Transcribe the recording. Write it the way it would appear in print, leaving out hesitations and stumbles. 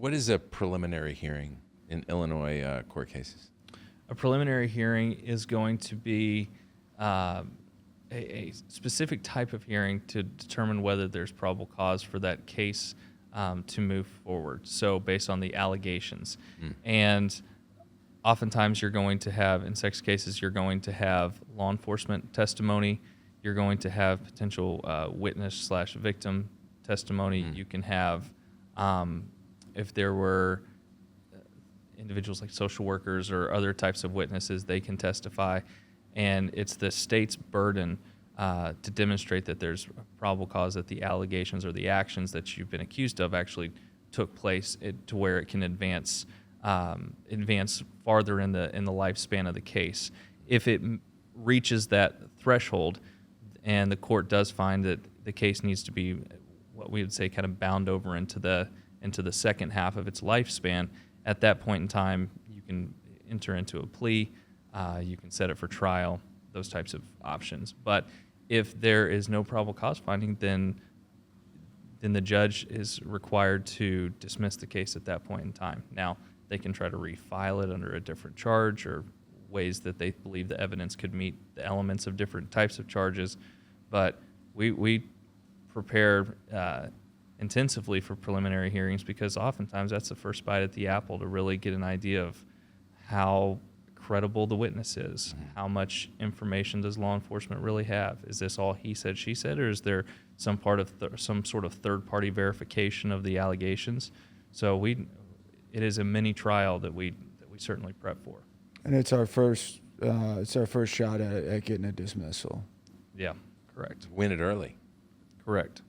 What is a preliminary hearing in Illinois court cases? A preliminary hearing is going to be a specific type of hearing to determine whether there's probable cause for that case to move forward. So based on the allegations. And oftentimes you're going to have, in sex cases, you're going to have law enforcement testimony. You're going to have potential witness/victim testimony. You can have, if there were individuals like social workers or other types of witnesses, they can testify. And it's the state's burden to demonstrate that there's probable cause that the allegations or the actions that you've been accused of actually took place to where it can advance farther in the lifespan of the case. If it reaches that threshold and the court does find that the case needs to be what we would say kind of bound over into the second half of its lifespan, at that point in time you can enter into a plea, you can set it for trial, those types of options. But if there is no probable cause finding, then the judge is required to dismiss the case at that point in time. Now, they can try to refile it under a different charge or ways that they believe the evidence could meet the elements of different types of charges. But we prepare intensively for preliminary hearings because oftentimes that's the first bite at the apple to really get an idea of how credible the witness is. How much information does law enforcement really have? Is this all he said, she said, or is there some some sort of third-party verification of the allegations? So it is a mini trial that we certainly prep for. And it's our first shot at getting a dismissal. Yeah, correct. Win it early. Correct.